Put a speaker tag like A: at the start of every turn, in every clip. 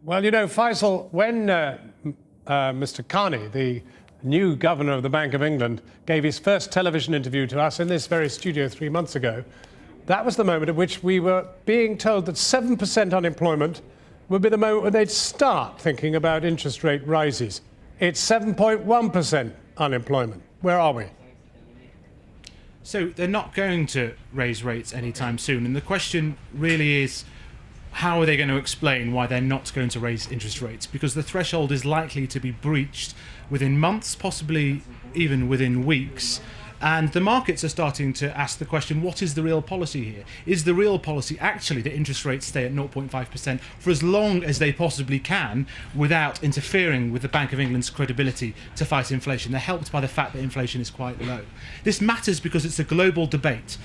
A: Well, you know, Faisal, when Mr. Carney, the new governor of the Bank of England, gave his first television interview to us in this very studio 3 months ago, that was the moment at which we were being told that 7% unemployment would be the moment when they'd start thinking about interest rate rises. It's 7.1% unemployment. Where are we?
B: So they're not going to raise rates anytime soon. And the question really is, how are they going to explain why they're not going to raise interest rates? Because the threshold is likely to be breached within months, possibly even within weeks. And the markets are starting to ask the question, what is the real policy here? Is the real policy actually that interest rates stay at 0.5% for as long as they possibly can without interfering with the Bank of England's credibility to fight inflation? They're helped by the fact that inflation is quite low. This matters because it's a global debate.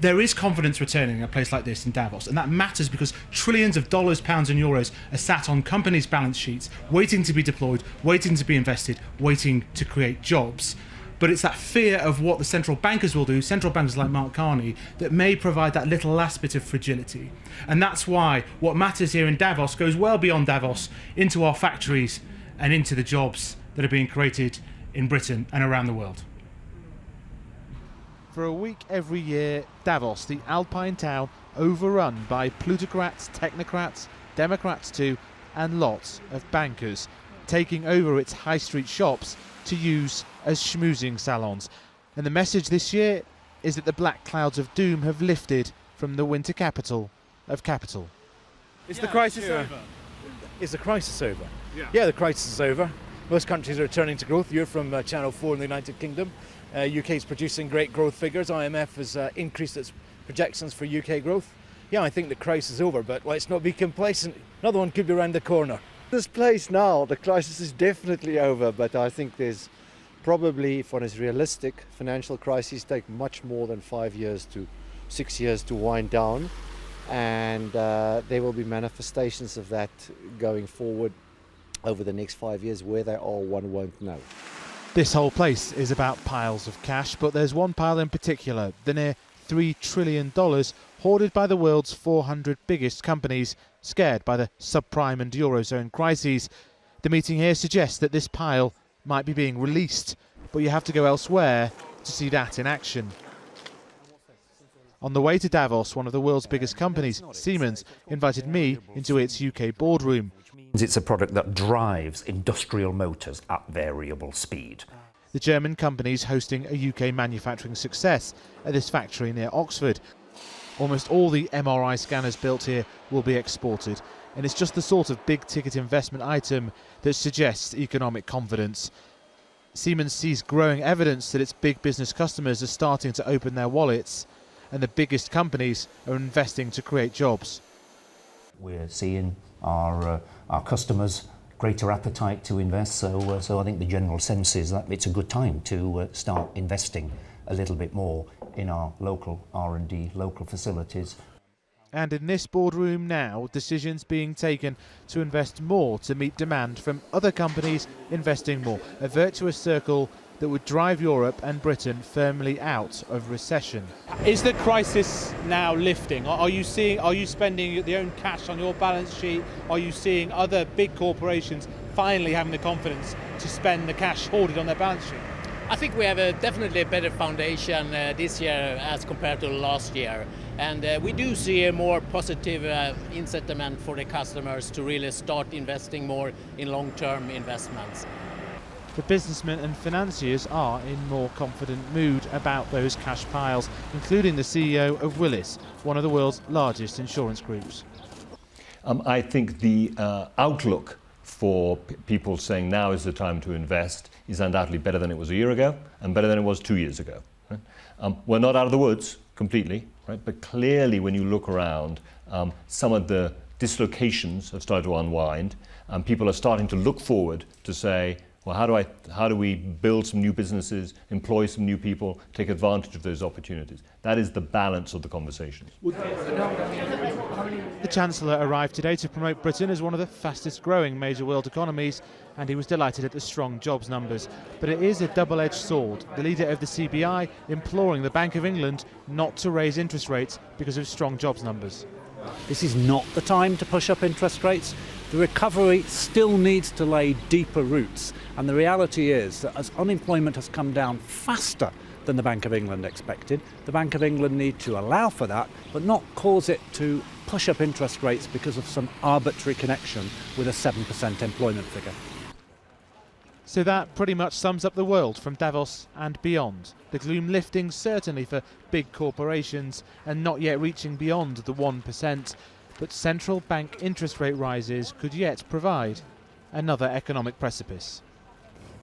B: There is confidence returning in a place like this in Davos, and that matters because trillions of dollars, pounds and euros are sat on companies' balance sheets, waiting to be deployed, waiting to be invested, waiting to create jobs. But it's that fear of what the central bankers will do, central bankers like Mark Carney, that may provide that little last bit of fragility. And that's why what matters here in Davos goes well beyond Davos, into our factories and into the jobs that are being created in Britain and around the world.
C: For a week every year, Davos, the Alpine town, overrun by plutocrats, technocrats, Democrats too, and lots of bankers, taking over its high street shops to use as schmoozing salons. And the message this year is that the black clouds of doom have lifted from the winter capital of capital.
D: Is the crisis over? Is the crisis over? Yeah, the crisis is over. Most countries are returning to growth. You're from Channel 4 in the United Kingdom. UK is producing great growth figures. IMF has increased its projections for UK growth. Yeah, I think the crisis is over, but let's not be complacent. Another one could be around the corner.
E: This place now, the crisis is definitely over, but I think there's probably, if one is realistic, financial crises take much more than 5 years to 6 years to wind down, and there will be manifestations of that going forward over the next 5 years. Where they are, one won't know.
C: This whole place is about piles of cash, but there's one pile in particular, the near $3 trillion hoarded by the world's 400 biggest companies, scared by the subprime and Eurozone crises. The meeting here suggests that this pile might be being released, but you have to go elsewhere to see that in action. On the way to Davos, one of the world's biggest companies, Siemens, invited me into its UK boardroom.
F: It's a product that drives industrial motors at variable speed.
C: The German company's hosting a UK manufacturing success at this factory near Oxford. Almost all the MRI scanners built here will be exported, and it's just the sort of big-ticket investment item that suggests economic confidence. Siemens sees growing evidence that its big business customers are starting to open their wallets, and the biggest companies are investing to create jobs.
F: We're seeing our customers' greater appetite to invest, so I think the general sense is that it's a good time to start investing a little bit more in our local R&D, local facilities.
C: And in this boardroom now, decisions being taken to invest more to meet demand from other companies investing more. A virtuous circle that would drive Europe and Britain firmly out of recession.
G: Is the crisis now lifting? Are you spending your own cash on your balance sheet? Are you seeing other big corporations finally having the confidence to spend the cash hoarded on their balance sheet?
H: I think we have definitely a better foundation this year as compared to last year. And we do see a more positive sentiment for the customers to really start investing more in long-term investments.
C: The businessmen and financiers are in more confident mood about those cash piles, including the CEO of Willis, one of the world's largest insurance groups.
I: I think the outlook for people saying now is the time to invest is undoubtedly better than it was a year ago and better than it was 2 years ago. Right? We're not out of the woods completely, right? But clearly when you look around, some of the dislocations have started to unwind, and people are starting to look forward to say, well, how do we build some new businesses, employ some new people, take advantage of those opportunities? That is the balance of the conversation.
C: The Chancellor arrived today to promote Britain as one of the fastest growing major world economies, and he was delighted at the strong jobs numbers. But it is a double-edged sword. The leader of the CBI imploring the Bank of England not to raise interest rates because of strong jobs numbers.
J: This is not the time to push up interest rates. The recovery still needs to lay deeper roots, and the reality is that as unemployment has come down faster than the Bank of England expected, the Bank of England need to allow for that, but not cause it to push up interest rates because of some arbitrary connection with a 7% employment figure.
C: So that pretty much sums up the world from Davos and beyond. The gloom lifting certainly for big corporations and not yet reaching beyond the 1%, but central bank interest rate rises could yet provide another economic precipice.